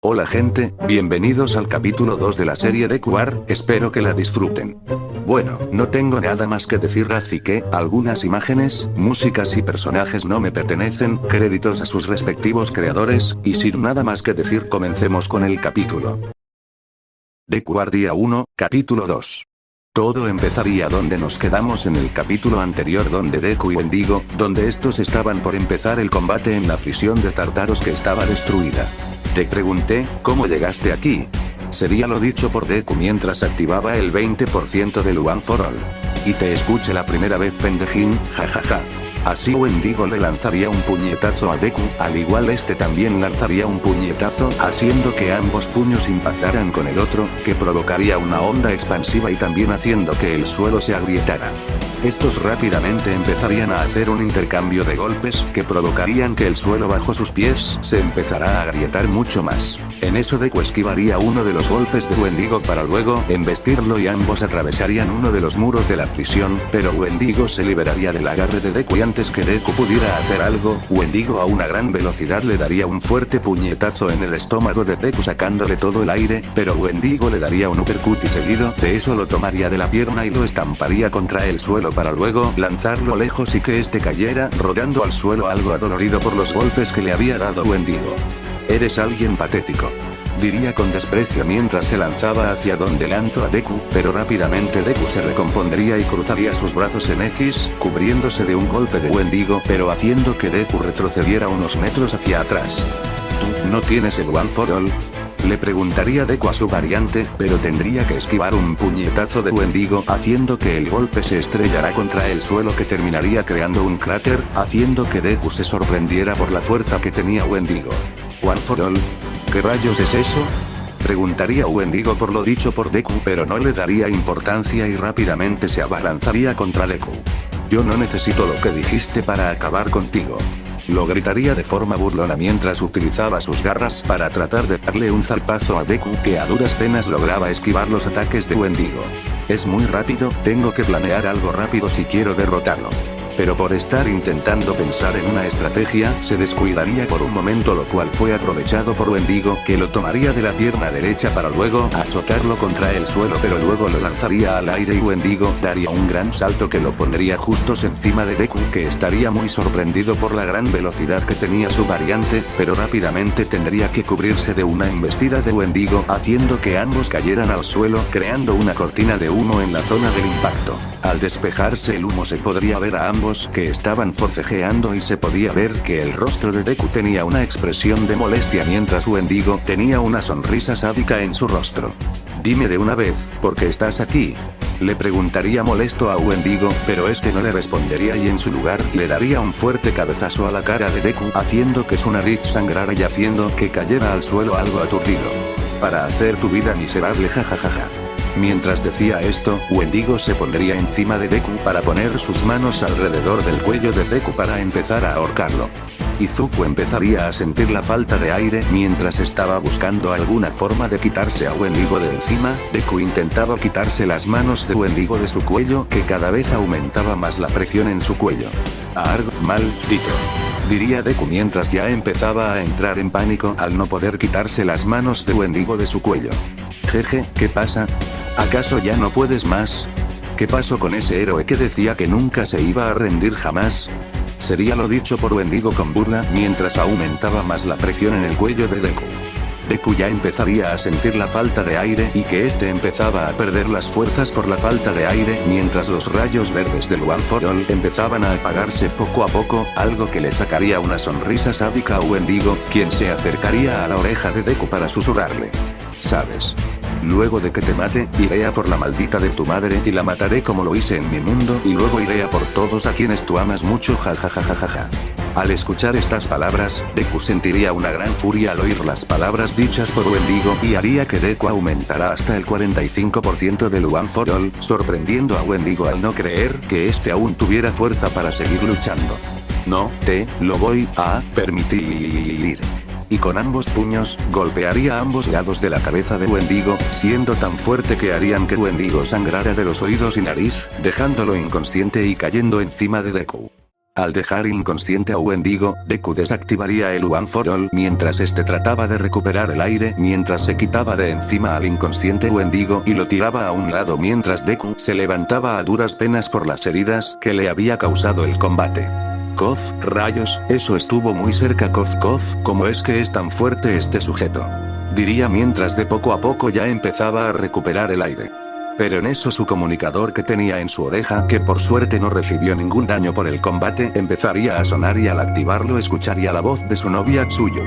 Hola gente, bienvenidos al capítulo 2 de la serie Deku War, espero que la disfruten. Bueno, no tengo nada más que decir así que, algunas imágenes, músicas y personajes no me pertenecen, créditos a sus respectivos creadores, y sin nada más que decir comencemos con el capítulo. Deku War Día 1, capítulo 2. Todo empezaría donde nos quedamos en el capítulo anterior donde Deku y Wendigo, donde estos estaban por empezar el combate en la prisión de Tartaros que estaba destruida. Te pregunté, ¿cómo llegaste aquí? Sería lo dicho por Deku mientras activaba el 20% del One for All. Y te escuché la primera vez pendejín, jajaja. Así Wendigo le lanzaría un puñetazo a Deku, al igual este también lanzaría un puñetazo, haciendo que ambos puños impactaran con el otro, que provocaría una onda expansiva y también haciendo que el suelo se agrietara. Estos rápidamente empezarían a hacer un intercambio de golpes, que provocarían que el suelo bajo sus pies se empezará a agrietar mucho más. En eso Deku esquivaría uno de los golpes de Wendigo para luego embestirlo y ambos atravesarían uno de los muros de la prisión, pero Wendigo se liberaría del agarre de Deku y antes que Deku pudiera hacer algo, Wendigo a una gran velocidad le daría un fuerte puñetazo en el estómago de Deku sacándole todo el aire, pero Wendigo le daría un uppercut y seguido de eso lo tomaría de la pierna y lo estamparía contra el suelo para luego lanzarlo lejos y que este cayera rodando al suelo algo adolorido por los golpes que le había dado Wendigo. Eres alguien patético, diría con desprecio mientras se lanzaba hacia donde lanzó a Deku, pero rápidamente Deku se recompondría y cruzaría sus brazos en X, cubriéndose de un golpe de Wendigo, pero haciendo que Deku retrocediera unos metros hacia atrás. ¿Tú no tienes el One for All? Le preguntaría Deku a su variante, pero tendría que esquivar un puñetazo de Wendigo, haciendo que el golpe se estrellara contra el suelo que terminaría creando un cráter, haciendo que Deku se sorprendiera por la fuerza que tenía Wendigo. ¿One for All? ¿Qué rayos es eso? Preguntaría Wendigo por lo dicho por Deku, pero no le daría importancia y rápidamente se abalanzaría contra Deku. Yo no necesito lo que dijiste para acabar contigo. Lo gritaría de forma burlona mientras utilizaba sus garras para tratar de darle un zarpazo a Deku que a duras penas lograba esquivar los ataques de Wendigo. Es muy rápido, tengo que planear algo rápido si quiero derrotarlo. Pero por estar intentando pensar en una estrategia, se descuidaría por un momento lo cual fue aprovechado por Wendigo que lo tomaría de la pierna derecha para luego azotarlo contra el suelo pero luego lo lanzaría al aire y Wendigo daría un gran salto que lo pondría justos encima de Deku que estaría muy sorprendido por la gran velocidad que tenía su variante, pero rápidamente tendría que cubrirse de una embestida de Wendigo haciendo que ambos cayeran al suelo creando una cortina de humo en la zona del impacto. Al despejarse el humo se podría ver a ambos que estaban forcejeando y se podía ver que el rostro de Deku tenía una expresión de molestia mientras Wendigo tenía una sonrisa sádica en su rostro. Dime de una vez, ¿por qué estás aquí? Le preguntaría molesto a Wendigo, pero este no le respondería y en su lugar le daría un fuerte cabezazo a la cara de Deku haciendo que su nariz sangrara y haciendo que cayera al suelo algo aturdido. Para hacer tu vida miserable jajajaja. Mientras decía esto, Wendigo se pondría encima de Deku para poner sus manos alrededor del cuello de Deku para empezar a ahorcarlo. Izuku empezaría a sentir la falta de aire mientras estaba buscando alguna forma de quitarse a Wendigo de encima. Deku intentaba quitarse las manos de Wendigo de su cuello que cada vez aumentaba más la presión en su cuello. Arg, maldito, diría Deku mientras ya empezaba a entrar en pánico al no poder quitarse las manos de Wendigo de su cuello. Jeje, ¿qué pasa? ¿Acaso ya no puedes más? ¿Qué pasó con ese héroe que decía que nunca se iba a rendir jamás? Sería lo dicho por Wendigo con burla mientras aumentaba más la presión en el cuello de Deku. Deku ya empezaría a sentir la falta de aire y que este empezaba a perder las fuerzas por la falta de aire mientras los rayos verdes del One for All empezaban a apagarse poco a poco, algo que le sacaría una sonrisa sádica a Wendigo, quien se acercaría a la oreja de Deku para susurrarle. ¿Sabes? Luego de que te mate, iré a por la maldita de tu madre y la mataré como lo hice en mi mundo y luego iré a por todos a quienes tú amas mucho jajajajaja. Al escuchar estas palabras, Deku sentiría una gran furia al oír las palabras dichas por Wendigo y haría que Deku aumentara hasta el 45% del One for All, sorprendiendo a Wendigo al no creer que este aún tuviera fuerza para seguir luchando. No te lo voy a permitir. Y con ambos puños, golpearía a ambos lados de la cabeza de Wendigo, siendo tan fuerte que harían que Wendigo sangrara de los oídos y nariz, dejándolo inconsciente y cayendo encima de Deku. Al dejar inconsciente a Wendigo, Deku desactivaría el One for All mientras este trataba de recuperar el aire mientras se quitaba de encima al inconsciente Wendigo y lo tiraba a un lado mientras Deku se levantaba a duras penas por las heridas que le había causado el combate. Kof, rayos, eso estuvo muy cerca. Kof, ¿cómo es que es tan fuerte este sujeto? Diría mientras de poco a poco ya empezaba a recuperar el aire. Pero en eso su comunicador que tenía en su oreja, que por suerte no recibió ningún daño por el combate, empezaría a sonar y al activarlo escucharía la voz de su novia Tsuyu.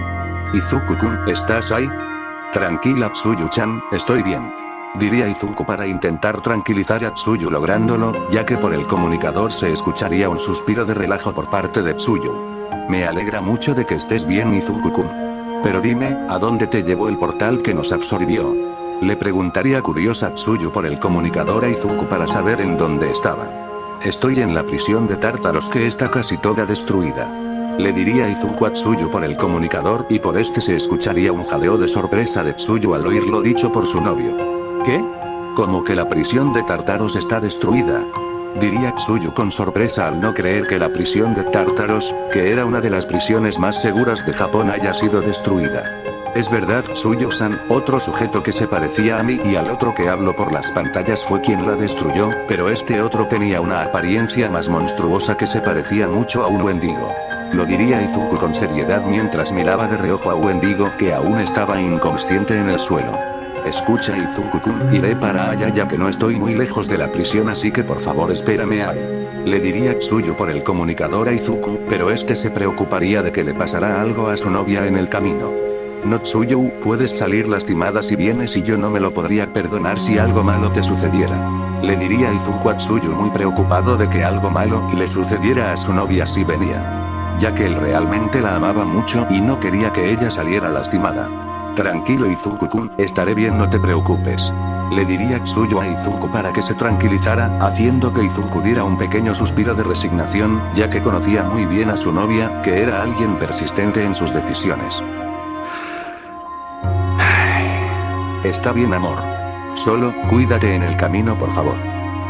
Izuku-kun, ¿estás ahí? Tranquila Tsuyu-chan, estoy bien. Diría Izuku para intentar tranquilizar a Tsuyu lográndolo, ya que por el comunicador se escucharía un suspiro de relajo por parte de Tsuyu. Me alegra mucho de que estés bien Izuku-kun. Pero dime, ¿a dónde te llevó el portal que nos absorbió? Le preguntaría curiosa Tsuyu por el comunicador a Izuku para saber en dónde estaba. Estoy en la prisión de Tártaros que está casi toda destruida. Le diría Izuku a Tsuyu por el comunicador y por este se escucharía un jadeo de sorpresa de Tsuyu al oír lo dicho por su novio. ¿Qué? ¿Cómo que la prisión de Tártaros está destruida? Diría Tsuyu con sorpresa al no creer que la prisión de Tártaros, que era una de las prisiones más seguras de Japón, haya sido destruida. Es verdad, Tsuyu-san, otro sujeto que se parecía a mí y al otro que habló por las pantallas fue quien la destruyó, pero este otro tenía una apariencia más monstruosa que se parecía mucho a un Wendigo. Lo diría Izuku con seriedad mientras miraba de reojo a Wendigo que aún estaba inconsciente en el suelo. Escucha Izuku-kun, iré para allá ya que no estoy muy lejos de la prisión así que por favor espérame ahí. Le diría Tsuyu por el comunicador a Izuku, pero este se preocuparía de que le pasará algo a su novia en el camino. No Tsuyu, puedes salir lastimada si vienes y yo no me lo podría perdonar si algo malo te sucediera. Le diría Izuku a Tsuyu muy preocupado de que algo malo le sucediera a su novia si venía. Ya que él realmente la amaba mucho y no quería que ella saliera lastimada. Tranquilo Izuku-kun, estaré bien no te preocupes. Le diría Tsuyu a Izuku para que se tranquilizara, haciendo que Izuku diera un pequeño suspiro de resignación, ya que conocía muy bien a su novia, que era alguien persistente en sus decisiones. Está bien amor. Solo, cuídate en el camino por favor.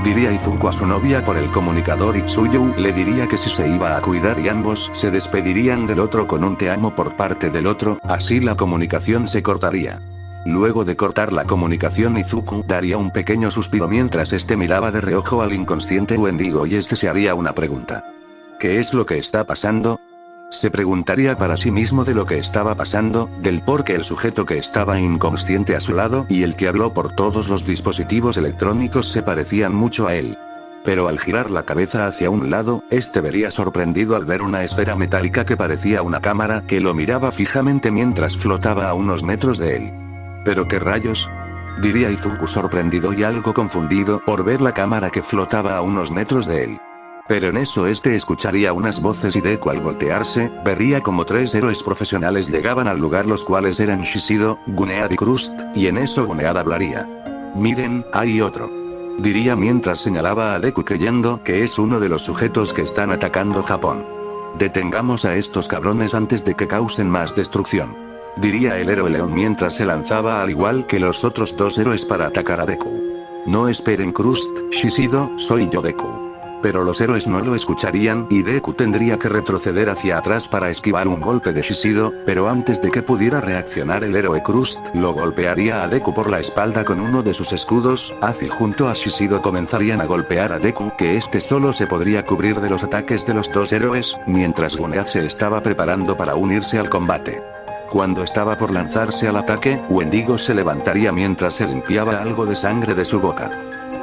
Diría Izuku a su novia por el comunicador y Tsuyu le diría que si se iba a cuidar y ambos se despedirían del otro con un te amo por parte del otro, así la comunicación se cortaría. Luego de cortar la comunicación Izuku daría un pequeño suspiro mientras este miraba de reojo al inconsciente Wendigo y este se haría una pregunta. ¿Qué es lo que está pasando? Se preguntaría para sí mismo de lo que estaba pasando, del por qué el sujeto que estaba inconsciente a su lado y el que habló por todos los dispositivos electrónicos se parecían mucho a él. Pero al girar la cabeza hacia un lado, este vería sorprendido al ver una esfera metálica que parecía una cámara que lo miraba fijamente mientras flotaba a unos metros de él. ¿Pero qué rayos? Diría Izuku sorprendido y algo confundido por ver la cámara que flotaba a unos metros de él. Pero en eso este escucharía unas voces y Deku al voltearse, vería como 3 héroes profesionales llegaban al lugar los cuales eran Shishido, Gunead y Crust, y en eso Gunead hablaría. Miren, hay otro. Diría mientras señalaba a Deku creyendo que es uno de los sujetos que están atacando Japón. Detengamos a estos cabrones antes de que causen más destrucción. Diría el héroe león mientras se lanzaba al igual que los otros 2 héroes para atacar a Deku. No esperen Crust, Shishido, soy yo Deku. Pero los héroes no lo escucharían y Deku tendría que retroceder hacia atrás para esquivar un golpe de Shishido, pero antes de que pudiera reaccionar el héroe Crust lo golpearía a Deku por la espalda con uno de sus escudos, y junto a Shishido comenzarían a golpear a Deku que este solo se podría cubrir de los ataques de los 2 héroes, mientras Gunead se estaba preparando para unirse al combate. Cuando estaba por lanzarse al ataque, Wendigo se levantaría mientras se limpiaba algo de sangre de su boca.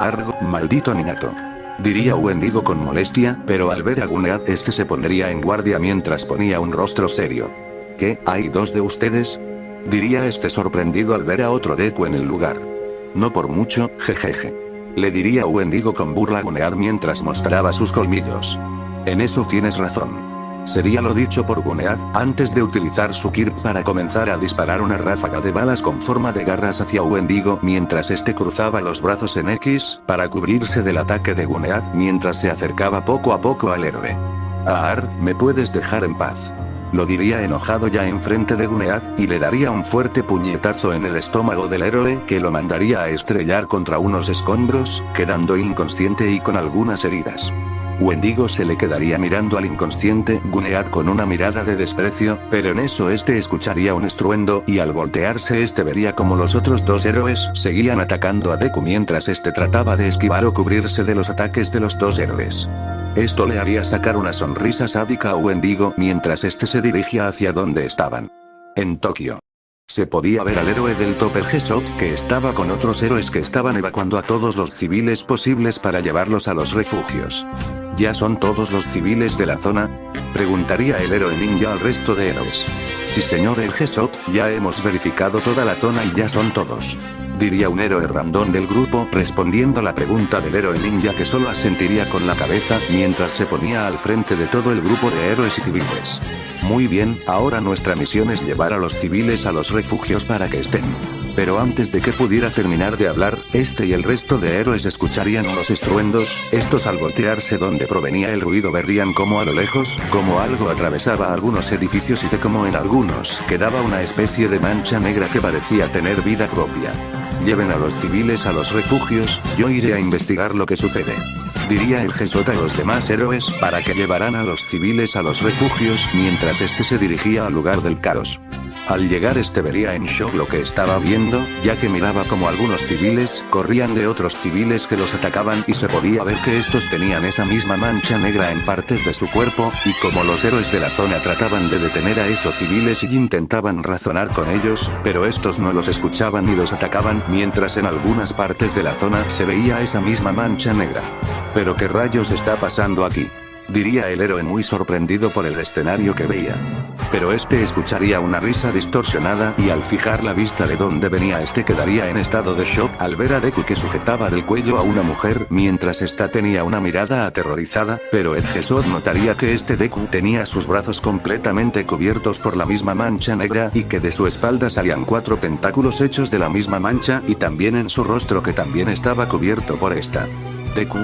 Argo, maldito niñato. Diría Wendigo con molestia, pero al ver a Gunead este se pondría en guardia mientras ponía un rostro serio. ¿Qué, hay 2 de ustedes? Diría este sorprendido al ver a otro Deku en el lugar. No por mucho, jejeje. Le diría Wendigo con burla a Gunead mientras mostraba sus colmillos. En eso tienes razón. Sería lo dicho por Gunead, antes de utilizar su Kirp para comenzar a disparar una ráfaga de balas con forma de garras hacia Wendigo mientras este cruzaba los brazos en X, para cubrirse del ataque de Gunead mientras se acercaba poco a poco al héroe. Aar, ¿me puedes dejar en paz? Lo diría enojado ya enfrente de Gunead, y le daría un fuerte puñetazo en el estómago del héroe que lo mandaría a estrellar contra unos escombros, quedando inconsciente y con algunas heridas. Wendigo se le quedaría mirando al inconsciente Gunead con una mirada de desprecio, pero en eso este escucharía un estruendo y al voltearse este vería como los otros dos héroes seguían atacando a Deku mientras este trataba de esquivar o cubrirse de los ataques de los dos héroes. Esto le haría sacar una sonrisa sádica a Wendigo mientras este se dirigía hacia donde estaban. En Tokio. Se podía ver al héroe del Topper Gesot que estaba con otros héroes que estaban evacuando a todos los civiles posibles para llevarlos a los refugios. ¿Ya son todos los civiles de la zona? Preguntaría el héroe ninja al resto de héroes. Sí señor el Gesot, ya hemos verificado toda la zona y ya son todos. Diría un héroe random del grupo respondiendo la pregunta del héroe ninja que solo asentiría con la cabeza mientras se ponía al frente de todo el grupo de héroes y civiles. Muy bien, ahora nuestra misión es llevar a los civiles a los refugios para que estén. Pero antes de que pudiera terminar de hablar, este y el resto de héroes escucharían unos estruendos, estos al voltearse donde provenía el ruido verían como a lo lejos, como algo atravesaba algunos edificios y de como en algunos quedaba una especie de mancha negra que parecía tener vida propia. Lleven a los civiles a los refugios, yo iré a investigar lo que sucede. Diría el Gesot a los demás héroes para que llevaran a los civiles a los refugios mientras este se dirigía al lugar del caos. Al llegar este vería en shock lo que estaba viendo, ya que miraba como algunos civiles corrían de otros civiles que los atacaban y se podía ver que estos tenían esa misma mancha negra en partes de su cuerpo, y como los héroes de la zona trataban de detener a esos civiles y intentaban razonar con ellos, pero estos no los escuchaban ni los atacaban, mientras en algunas partes de la zona se veía esa misma mancha negra. ¿Pero qué rayos está pasando aquí? Diría el héroe muy sorprendido por el escenario que veía. Pero este escucharía una risa distorsionada y al fijar la vista de donde venía este quedaría en estado de shock al ver a Deku que sujetaba del cuello a una mujer mientras esta tenía una mirada aterrorizada, pero el Gesot notaría que este Deku tenía sus brazos completamente cubiertos por la misma mancha negra y que de su espalda salían 4 tentáculos hechos de la misma mancha y también en su rostro que también estaba cubierto por esta. Deku.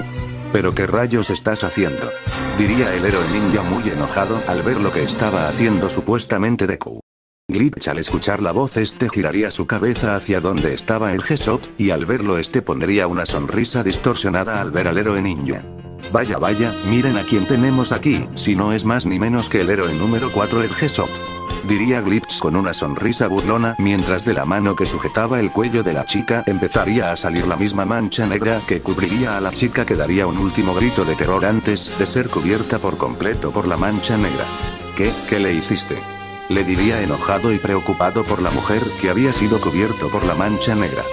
¿Pero qué rayos estás haciendo? Diría el héroe ninja muy enojado al ver lo que estaba haciendo supuestamente Deku. Glitch al escuchar la voz este giraría su cabeza hacia donde estaba el Gesot, y al verlo este pondría una sonrisa distorsionada al ver al héroe ninja. Vaya vaya, miren a quién tenemos aquí, si no es más ni menos que el héroe número 4 el Gesot. Diría Glitch con una sonrisa burlona mientras de la mano que sujetaba el cuello de la chica empezaría a salir la misma mancha negra que cubriría a la chica que daría un último grito de terror antes de ser cubierta por completo por la mancha negra. ¿Qué le hiciste? Le diría enojado y preocupado por la mujer que había sido cubierto por la mancha negra.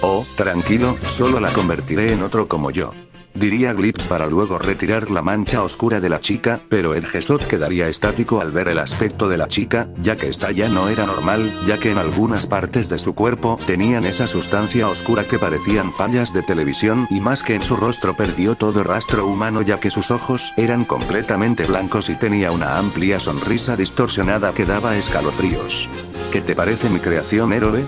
Oh, tranquilo, solo la convertiré en otro como yo. Diría Glitch para luego retirar la mancha oscura de la chica, pero el Gesot quedaría estático al ver el aspecto de la chica, ya que esta ya no era normal, ya que en algunas partes de su cuerpo tenían esa sustancia oscura que parecían fallas de televisión y más que en su rostro perdió todo rastro humano ya que sus ojos eran completamente blancos y tenía una amplia sonrisa distorsionada que daba escalofríos. ¿Qué te parece mi creación, héroe?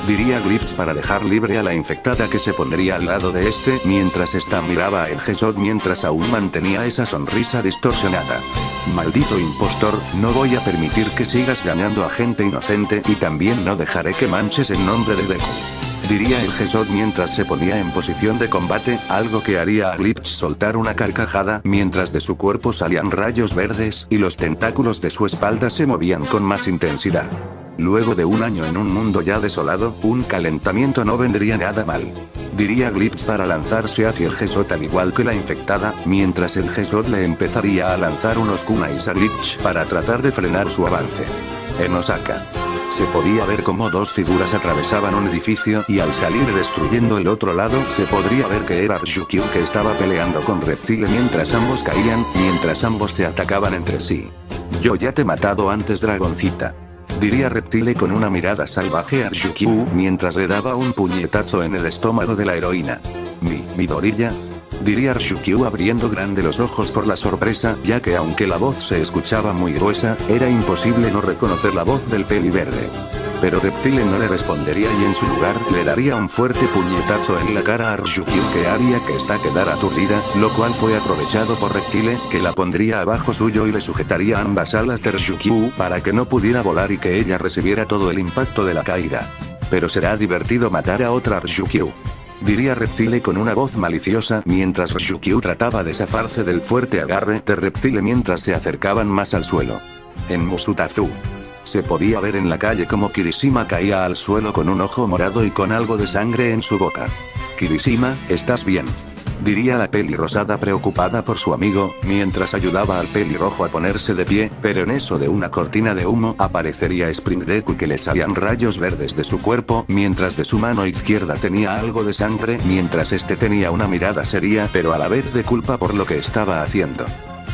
Diría Glitch para dejar libre a la infectada que se pondría al lado de este mientras esta miraba a el Gesot mientras aún mantenía esa sonrisa distorsionada. Maldito impostor, no voy a permitir que sigas dañando a gente inocente y también no dejaré que manches el nombre de Deku. Diría el Gesot mientras se ponía en posición de combate, algo que haría a Glitch soltar una carcajada mientras de su cuerpo salían rayos verdes y los tentáculos de su espalda se movían con más intensidad. Luego de un año en un mundo ya desolado, un calentamiento no vendría nada mal. Diría Glitch para lanzarse hacia el Gesot al igual que la infectada, mientras el Gesot le empezaría a lanzar unos kunais a Glitch para tratar de frenar su avance. En Osaka. Se podía ver como dos figuras atravesaban un edificio y al salir destruyendo el otro lado se podría ver que era Ryukyu que estaba peleando con Reptile mientras ambos caían, mientras ambos se atacaban entre sí. Yo ya te he matado antes, dragoncita. Diría Reptile con una mirada salvaje a Ryukyu mientras le daba un puñetazo en el estómago de la heroína. ¿Mi dorilla? Diría Ryukyu abriendo grande los ojos por la sorpresa, ya que aunque la voz se escuchaba muy gruesa, era imposible no reconocer la voz del peli verde. Pero Reptile no le respondería y en su lugar le daría un fuerte puñetazo en la cara a Ryukyu que haría que esta quedara aturdida, lo cual fue aprovechado por Reptile, que la pondría abajo suyo y le sujetaría ambas alas de Ryukyu para que no pudiera volar y que ella recibiera todo el impacto de la caída. Pero será divertido matar a otra Ryukyu. diría Reptile con una voz maliciosa mientras Ryukyu trataba de zafarse del fuerte agarre de Reptile mientras se acercaban más al suelo. En Musutazu se podía ver en la calle como Kirishima caía al suelo con un ojo morado y con algo de sangre en su boca. Kirishima, ¿estás bien?, diría la pelirrosada preocupada por su amigo, mientras ayudaba al pelirrojo a ponerse de pie, pero en eso de una cortina de humo aparecería Spring Deku y que le salían rayos verdes de su cuerpo, mientras de su mano izquierda tenía algo de sangre, mientras este tenía una mirada seria pero a la vez de culpa por lo que estaba haciendo.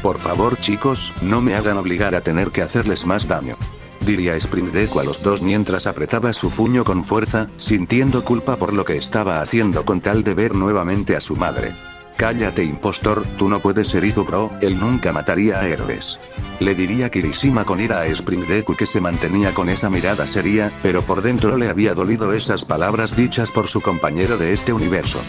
Por favor chicos, no me hagan obligar a tener que hacerles más daño, diría Spring Deku a los dos mientras apretaba su puño con fuerza, sintiendo culpa por lo que estaba haciendo con tal de ver nuevamente a su madre. Cállate impostor, tú no puedes ser Izubro, él nunca mataría a héroes, le diría Kirishima con ira a Spring Deku que se mantenía con esa mirada seria, pero por dentro le había dolido esas palabras dichas por su compañero de este universo.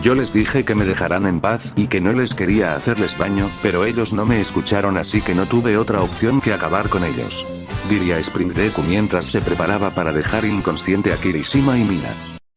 Yo les dije que me dejaran en paz y que no les quería hacerles daño, pero ellos no me escucharon así que no tuve otra opción que acabar con ellos, diría Spring Deku mientras se preparaba para dejar inconsciente a Kirishima y Mina.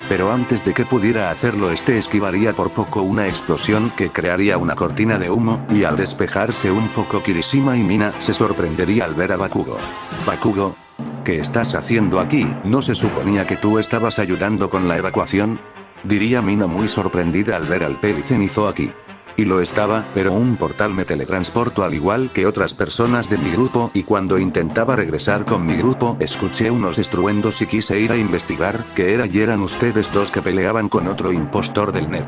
Pero antes de que pudiera hacerlo este esquivaría por poco una explosión que crearía una cortina de humo, y al despejarse un poco Kirishima y Mina se sorprendería al ver a Bakugo. Bakugo, ¿qué estás haciendo aquí? ¿No se suponía que tú estabas ayudando con la evacuación?, diría Mina muy sorprendida al ver al pelicenizo aquí. Y lo estaba, pero un portal me teletransportó al igual que otras personas de mi grupo y cuando intentaba regresar con mi grupo escuché unos estruendos y quise ir a investigar qué era y eran ustedes dos que peleaban con otro impostor del net,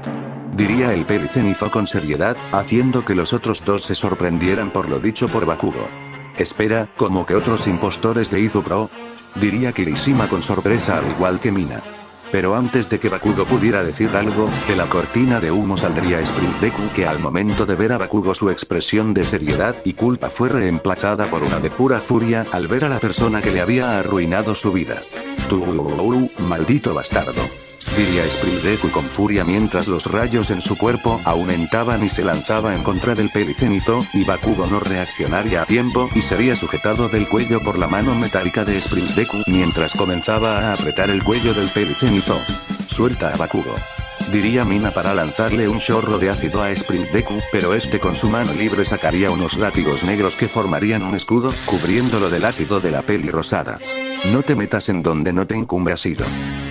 diría el pelicenizo con seriedad, haciendo que los otros dos se sorprendieran por lo dicho por Bakugo. Espera, ¿cómo que otros impostores de Izubro?, diría Kirishima con sorpresa al igual que Mina. Pero antes de que Bakugo pudiera decir algo, de la cortina de humo saldría Spring Deku que al momento de ver a Bakugo su expresión de seriedad y culpa fue reemplazada por una de pura furia al ver a la persona que le había arruinado su vida. Tú, maldito bastardo, diría Spring Deku con furia mientras los rayos en su cuerpo aumentaban y se lanzaba en contra del pelicenizo, y Bakugo no reaccionaría a tiempo y sería sujetado del cuello por la mano metálica de Spring Deku mientras comenzaba a apretar el cuello del pelicenizo. Suelta a Bakugo, diría Mina para lanzarle un chorro de ácido a Spring Deku, pero este con su mano libre sacaría unos látigos negros que formarían un escudo, cubriéndolo del ácido de la peli rosada. No te metas en donde no te incumbe ácido,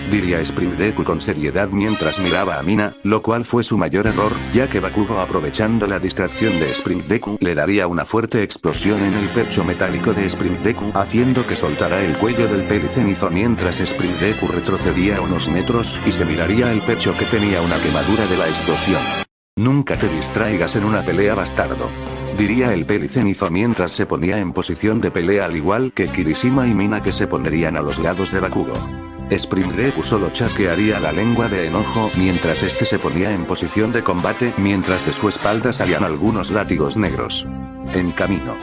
diría Spring Deku con seriedad mientras miraba a Mina, lo cual fue su mayor error, ya que Bakugo aprovechando la distracción de Spring Deku le daría una fuerte explosión en el pecho metálico de Spring Deku haciendo que soltara el cuello del pelicenizo mientras Spring Deku retrocedía unos metros y se miraría el pecho que tenía una quemadura de la explosión. Nunca te distraigas en una pelea bastardo, diría el pelicenizo mientras se ponía en posición de pelea al igual que Kirishima y Mina que se pondrían a los lados de Bakugo. Spring Deku solo chasquearía la lengua de enojo mientras este se ponía en posición de combate mientras de su espalda salían algunos látigos negros. En camino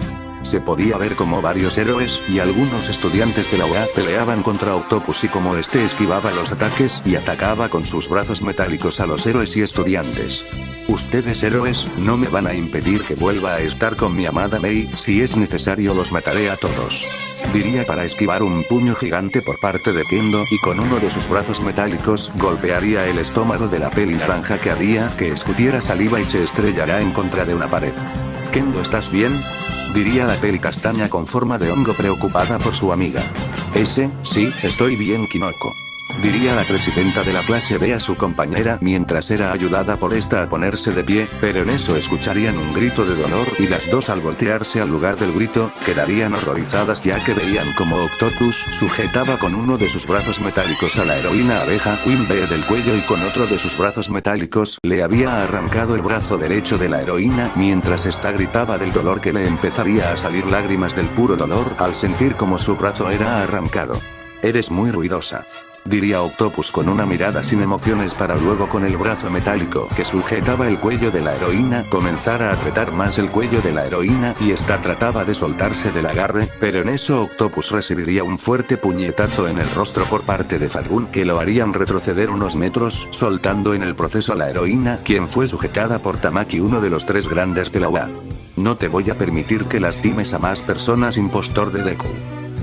se podía ver como varios héroes y algunos estudiantes de la UA peleaban contra Octopus y como este esquivaba los ataques y atacaba con sus brazos metálicos a los héroes y estudiantes. Ustedes héroes, no me van a impedir que vuelva a estar con mi amada Mei, si es necesario los mataré a todos, diría para esquivar un puño gigante por parte de Kendo y con uno de sus brazos metálicos golpearía el estómago de la peli naranja que haría que escupiera saliva y se estrellará en contra de una pared. Kendo, ¿estás bien?, diría la peli castaña con forma de hongo preocupada por su amiga. Sí, estoy bien Kinoko, diría la presidenta de la clase B a su compañera mientras era ayudada por esta a ponerse de pie, pero en eso escucharían un grito de dolor y las dos al voltearse al lugar del grito, quedarían horrorizadas ya que veían como Octopus sujetaba con uno de sus brazos metálicos a la heroína abeja Queen Bee del cuello y con otro de sus brazos metálicos le había arrancado el brazo derecho de la heroína mientras esta gritaba del dolor que le empezaría a salir lágrimas del puro dolor al sentir como su brazo era arrancado. Eres muy ruidosa, diría Octopus con una mirada sin emociones para luego con el brazo metálico que sujetaba el cuello de la heroína comenzar a apretar más el cuello de la heroína y esta trataba de soltarse del agarre, pero en eso Octopus recibiría un fuerte puñetazo en el rostro por parte de Fatgun que lo harían retroceder unos metros, soltando en el proceso a la heroína quien fue sujetada por Tamaki, uno de los tres grandes de la UA. No te voy a permitir que lastimes a más personas, impostor de Deku,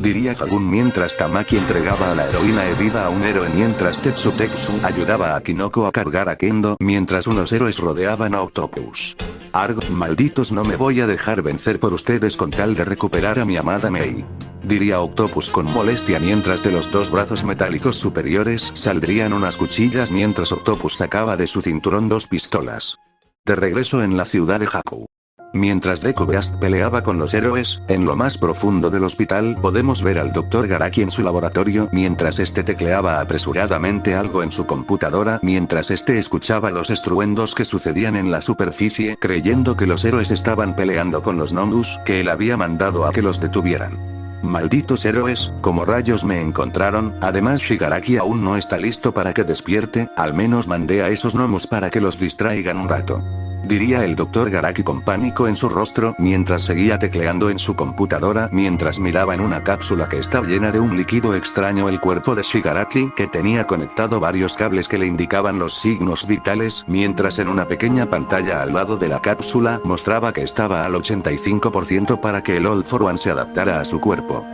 diría Fagun mientras Tamaki entregaba a la heroína herida a un héroe mientras Tetsu ayudaba a Kinoko a cargar a Kendo mientras unos héroes rodeaban a Octopus. Arg, malditos, no me voy a dejar vencer por ustedes con tal de recuperar a mi amada Mei. Diría Octopus con molestia mientras de los dos brazos metálicos superiores saldrían unas cuchillas mientras Octopus sacaba de su cinturón dos pistolas. De regreso en la ciudad de Haku. Mientras Deku Beast peleaba con los héroes, en lo más profundo del hospital podemos ver al Dr. Garaki en su laboratorio mientras este tecleaba apresuradamente algo en su computadora mientras este escuchaba los estruendos que sucedían en la superficie creyendo que los héroes estaban peleando con los Nomus que él había mandado a que los detuvieran. Malditos héroes, como rayos me encontraron, además Shigaraki aún no está listo para que despierte, al menos mandé a esos Nomus para que los distraigan un rato. Diría el Dr. Garaki con pánico en su rostro mientras seguía tecleando en su computadora mientras miraba en una cápsula que estaba llena de un líquido extraño el cuerpo de Shigaraki que tenía conectado varios cables que le indicaban los signos vitales mientras en una pequeña pantalla al lado de la cápsula mostraba que estaba al 85% para que el All for One se adaptara a su cuerpo.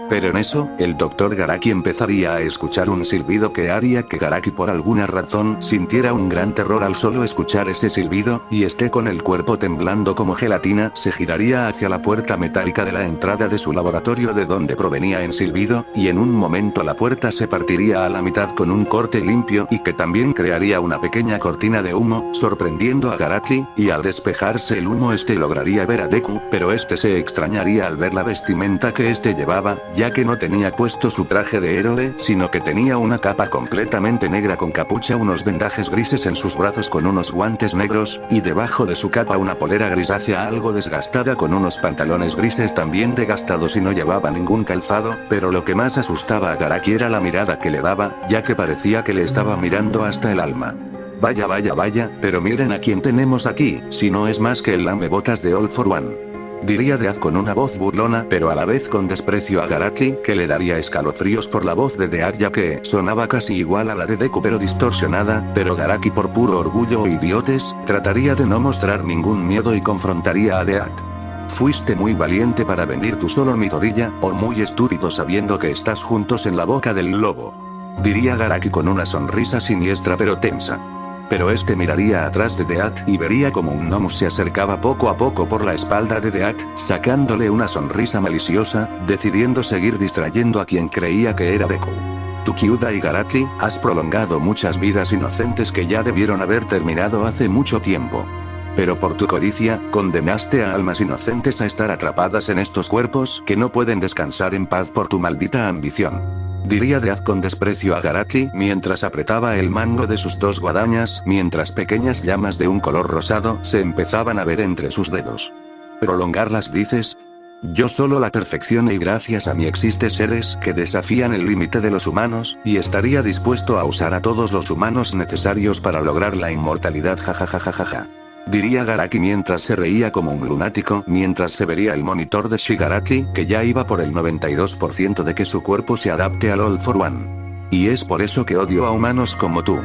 Pero en eso, el Dr. Garaki empezaría a escuchar un silbido que haría que Garaki por alguna razón sintiera un gran terror al solo escuchar ese silbido, y este con el cuerpo temblando como gelatina se giraría hacia la puerta metálica de la entrada de su laboratorio de donde provenía el silbido, y en un momento la puerta se partiría a la mitad con un corte limpio y que también crearía una pequeña cortina de humo, sorprendiendo a Garaki, y al despejarse el humo este lograría ver a Deku, pero este se extrañaría al ver la vestimenta que este llevaba, ya que no tenía puesto su traje de héroe, sino que tenía una capa completamente negra con capucha, unos vendajes grises en sus brazos con unos guantes negros, y debajo de su capa una polera grisácea algo desgastada con unos pantalones grises también desgastados y no llevaba ningún calzado, pero lo que más asustaba a Garaki era la mirada que le daba, ya que parecía que le estaba mirando hasta el alma. Vaya vaya vaya, pero miren a quién tenemos aquí, si no es más que el lamebotas de All for One. Diría Dead con una voz burlona pero a la vez con desprecio a Garaki, que le daría escalofríos por la voz de Dead ya que sonaba casi igual a la de Deku pero distorsionada, pero Garaki por puro orgullo o idiotes, trataría de no mostrar ningún miedo y confrontaría a Dead. Fuiste muy valiente para venir tú solo mi orilla, o muy estúpido sabiendo que estás juntos en la boca del lobo. Diría Garaki con una sonrisa siniestra pero tensa. Pero este miraría atrás de Dead y vería como un Nomus se acercaba poco a poco por la espalda de Dead, sacándole una sonrisa maliciosa, decidiendo seguir distrayendo a quien creía que era Deku. Tu Kyuda y Garaki, has prolongado muchas vidas inocentes que ya debieron haber terminado hace mucho tiempo. Pero por tu codicia, condenaste a almas inocentes a estar atrapadas en estos cuerpos que no pueden descansar en paz por tu maldita ambición. Diría Dead con desprecio a Garaki mientras apretaba el mango de sus dos guadañas, mientras pequeñas llamas de un color rosado se empezaban a ver entre sus dedos. ¿Prolongarlas dices? Yo solo la perfección y gracias a mí existen seres que desafían el límite de los humanos, y estaría dispuesto a usar a todos los humanos necesarios para lograr la inmortalidad jajajajaja. Diría Garaki mientras se reía como un lunático mientras se vería el monitor de Shigaraki que ya iba por el 92% de que su cuerpo se adapte al All for One. Y es por eso que odio a humanos como tú.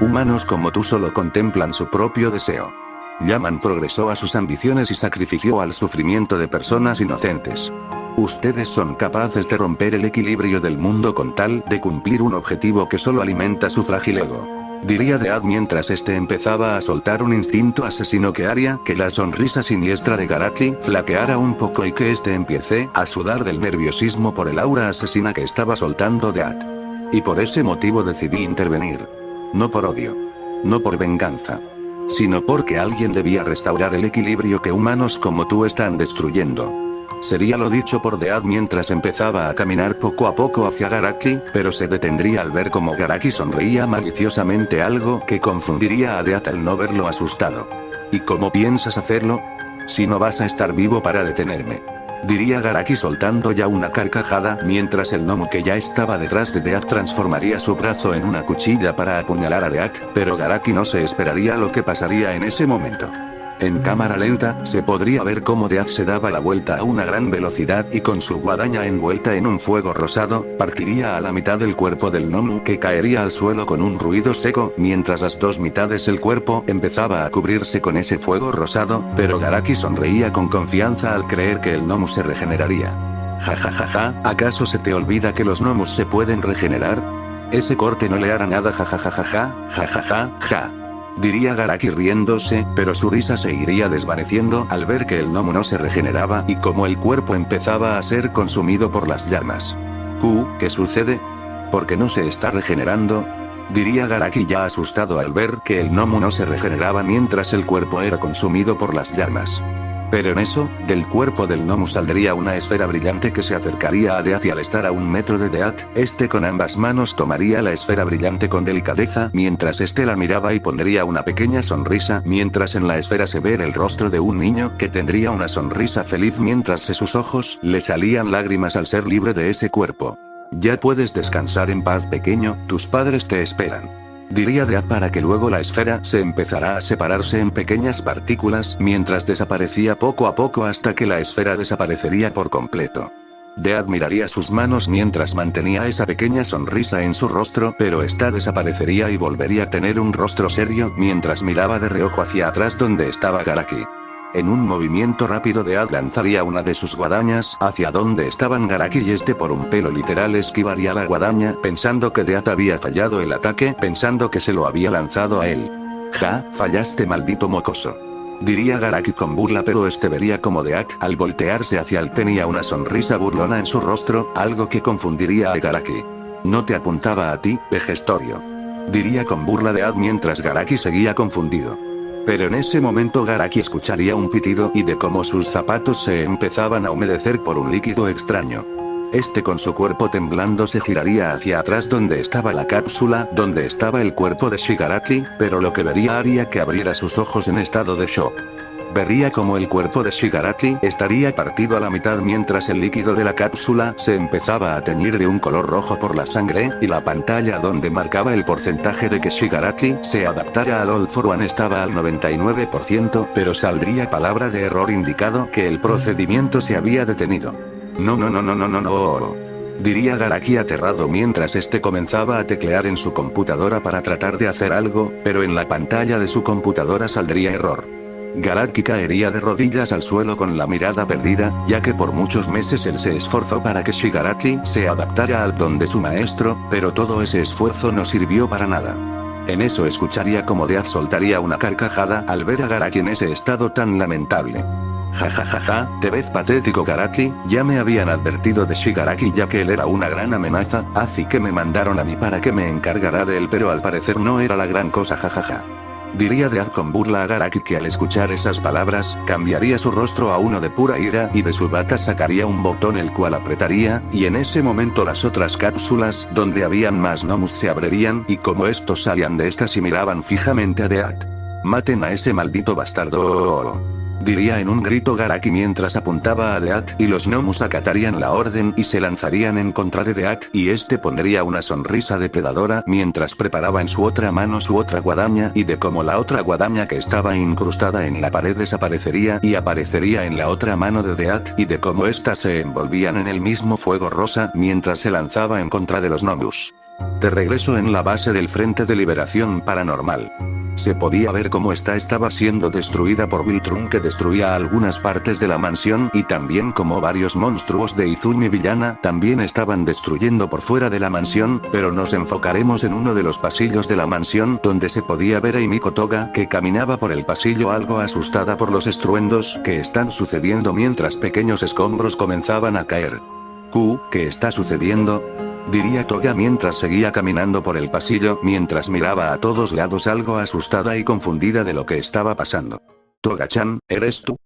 Humanos como tú solo contemplan su propio deseo. Yaman progresó a sus ambiciones y sacrificó al sufrimiento de personas inocentes. Ustedes son capaces de romper el equilibrio del mundo con tal de cumplir un objetivo que solo alimenta su frágil ego. Diría Dead mientras este empezaba a soltar un instinto asesino que haría que la sonrisa siniestra de Garaki flaqueara un poco y que este empiece a sudar del nerviosismo por el aura asesina que estaba soltando Dead. Y por ese motivo decidí intervenir. No por odio. No por venganza. Sino porque alguien debía restaurar el equilibrio que humanos como tú están destruyendo. Sería lo dicho por Dead mientras empezaba a caminar poco a poco hacia Garaki, pero se detendría al ver como Garaki sonreía maliciosamente, algo que confundiría a Dead al no verlo asustado. ¿Y cómo piensas hacerlo? Si no vas a estar vivo para detenerme. Diría Garaki soltando ya una carcajada mientras el gnomo que ya estaba detrás de Dead transformaría su brazo en una cuchilla para apuñalar a Dead, pero Garaki no se esperaría lo que pasaría en ese momento. En cámara lenta, se podría ver cómo Dead se daba la vuelta a una gran velocidad y con su guadaña envuelta en un fuego rosado, partiría a la mitad del cuerpo del gnomo que caería al suelo con un ruido seco, mientras las dos mitades del cuerpo empezaba a cubrirse con ese fuego rosado, pero Garaki sonreía con confianza al creer que el gnomo se regeneraría. Ja ja ja ja, ¿acaso se te olvida que los gnomos se pueden regenerar? Ese corte no le hará nada ja ja ja ja ja, ja ja ja, ja. Diría Garaki riéndose, pero su risa se iría desvaneciendo al ver que el gnomo no se regeneraba y como el cuerpo empezaba a ser consumido por las llamas. ¿Qué sucede? ¿Por qué no se está regenerando? Diría Garaki ya asustado al ver que el gnomo no se regeneraba mientras el cuerpo era consumido por las llamas. Pero en eso, del cuerpo del gnomo saldría una esfera brillante que se acercaría a Death y al estar a 1 metro de Death, este con ambas manos tomaría la esfera brillante con delicadeza mientras este la miraba y pondría una pequeña sonrisa mientras en la esfera se ve el rostro de un niño que tendría una sonrisa feliz mientras de sus ojos le salían lágrimas al ser libre de ese cuerpo. Ya puedes descansar en paz pequeño, tus padres te esperan. Diría Death para que luego la esfera se empezará a separarse en pequeñas partículas mientras desaparecía poco a poco hasta que la esfera desaparecería por completo. Death miraría sus manos mientras mantenía esa pequeña sonrisa en su rostro, pero esta desaparecería y volvería a tener un rostro serio mientras miraba de reojo hacia atrás donde estaba Garaki. En un movimiento rápido Death lanzaría una de sus guadañas hacia donde estaban Garaki y este por un pelo literal esquivaría la guadaña pensando que Death había fallado el ataque pensando que se lo había lanzado a él. Ja, fallaste maldito mocoso. Diría Garaki con burla pero este vería como Death al voltearse hacia él tenía una sonrisa burlona en su rostro, algo que confundiría a Garaki. No te apuntaba a ti, vejestorio. Diría con burla Death mientras Garaki seguía confundido. Pero en ese momento Garaki escucharía un pitido y de cómo sus zapatos se empezaban a humedecer por un líquido extraño. Este con su cuerpo temblando se giraría hacia atrás donde estaba la cápsula, donde estaba el cuerpo de Shigaraki, pero lo que vería haría que abriera sus ojos en estado de shock. Vería como el cuerpo de Shigaraki estaría partido a la mitad mientras el líquido de la cápsula se empezaba a teñir de un color rojo por la sangre, y la pantalla donde marcaba el porcentaje de que Shigaraki se adaptara al All for One estaba al 99%, pero saldría palabra de error indicado que el procedimiento se había detenido. No. Diría Garaki aterrado mientras este comenzaba a teclear en su computadora para tratar de hacer algo, pero en la pantalla de su computadora saldría error. Garaki caería de rodillas al suelo con la mirada perdida, ya que por muchos meses él se esforzó para que Shigaraki se adaptara al don de su maestro, pero todo ese esfuerzo no sirvió para nada. En eso escucharía como Death soltaría una carcajada al ver a Garaki en ese estado tan lamentable. Ja ja ja ja, te ves patético Garaki, ya me habían advertido de Shigaraki ya que él era una gran amenaza, así que me mandaron a mí para que me encargara de él pero al parecer no era la gran cosa ja ja ja. Diría Death con burla a Garaki que al escuchar esas palabras, cambiaría su rostro a uno de pura ira y de su bata sacaría un botón el cual apretaría, y en ese momento las otras cápsulas donde habían más gnomos se abrirían y como estos salían de estas y miraban fijamente a Death. Maten a ese maldito bastardo. Diría en un grito Garaki mientras apuntaba a Death y los gnomos acatarían la orden y se lanzarían en contra de Death y este pondría una sonrisa depredadora mientras preparaba en su otra mano su otra guadaña y de cómo la otra guadaña que estaba incrustada en la pared desaparecería y aparecería en la otra mano de Death y de cómo éstas se envolvían en el mismo fuego rosa mientras se lanzaba en contra de los gnomos. De regreso en la base del Frente de Liberación Paranormal. Se podía ver cómo esta estaba siendo destruida por Viltrun que destruía algunas partes de la mansión y también como varios monstruos de Izumi Villana también estaban destruyendo por fuera de la mansión, pero nos enfocaremos en uno de los pasillos de la mansión donde se podía ver a Himiko Toga que caminaba por el pasillo algo asustada por los estruendos que están sucediendo mientras pequeños escombros comenzaban a caer. ¿Qué está sucediendo? Diría Toga mientras seguía caminando por el pasillo mientras miraba a todos lados algo asustada y confundida de lo que estaba pasando. Toga-chan, ¿eres tú?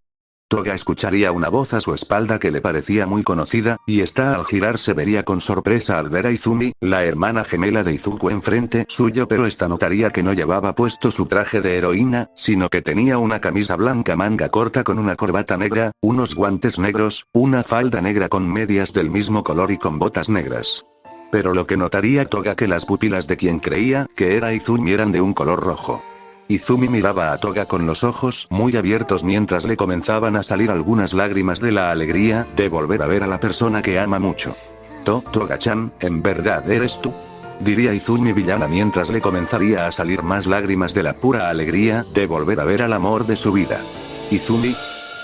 Toga escucharía una voz a su espalda que le parecía muy conocida, y esta al girar se vería con sorpresa al ver a Izumi, la hermana gemela de Izuku enfrente suyo pero esta notaría que no llevaba puesto su traje de heroína, sino que tenía una camisa blanca manga corta con una corbata negra, unos guantes negros, una falda negra con medias del mismo color y con botas negras. Pero lo que notaría Toga que las pupilas de quien creía que era Izumi eran de un color rojo. Izumi miraba a Toga con los ojos muy abiertos mientras le comenzaban a salir algunas lágrimas de la alegría de volver a ver a la persona que ama mucho. Toga-chan, ¿en verdad eres tú? Diría Izumi Villana mientras le comenzaría a salir más lágrimas de la pura alegría de volver a ver al amor de su vida. Izumi.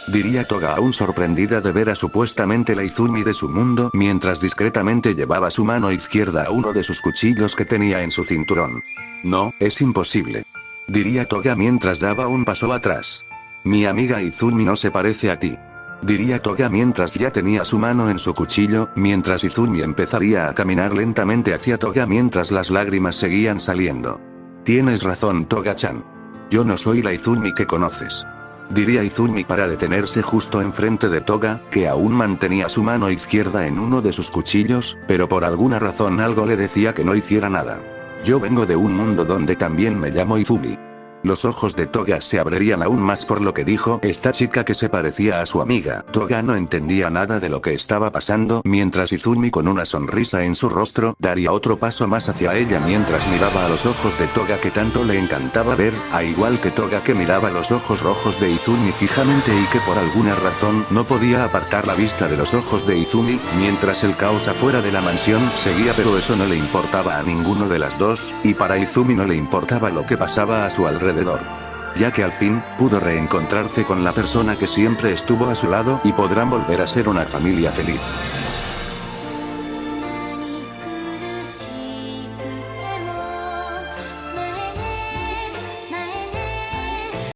Diría Toga aún sorprendida de ver a supuestamente la Izumi de su mundo mientras discretamente llevaba su mano izquierda a uno de sus cuchillos que tenía en su cinturón. No, es imposible. Diría Toga mientras daba un paso atrás. Mi amiga Izumi no se parece a ti. Diría Toga mientras ya tenía su mano en su cuchillo, mientras Izumi empezaría a caminar lentamente hacia Toga mientras las lágrimas seguían saliendo. Tienes razón, Toga-chan. Yo no soy la Izumi que conoces. Diría Izumi para detenerse justo enfrente de Toga, que aún mantenía su mano izquierda en uno de sus cuchillos, pero por alguna razón algo le decía que no hiciera nada. Yo vengo de un mundo donde también me llamo Izumi. Los ojos de Toga se abrirían aún más por lo que dijo esta chica que se parecía a su amiga. Toga no entendía nada de lo que estaba pasando mientras Izumi con una sonrisa en su rostro daría otro paso más hacia ella mientras miraba a los ojos de Toga que tanto le encantaba ver, a igual que Toga que miraba los ojos rojos de Izumi fijamente y que por alguna razón no podía apartar la vista de los ojos de Izumi, mientras el caos afuera de la mansión seguía, pero eso no le importaba a ninguno de las dos, y para Izumi no le importaba lo que pasaba a su alrededor, ya que al fin, pudo reencontrarse con la persona que siempre estuvo a su lado y podrán volver a ser una familia feliz.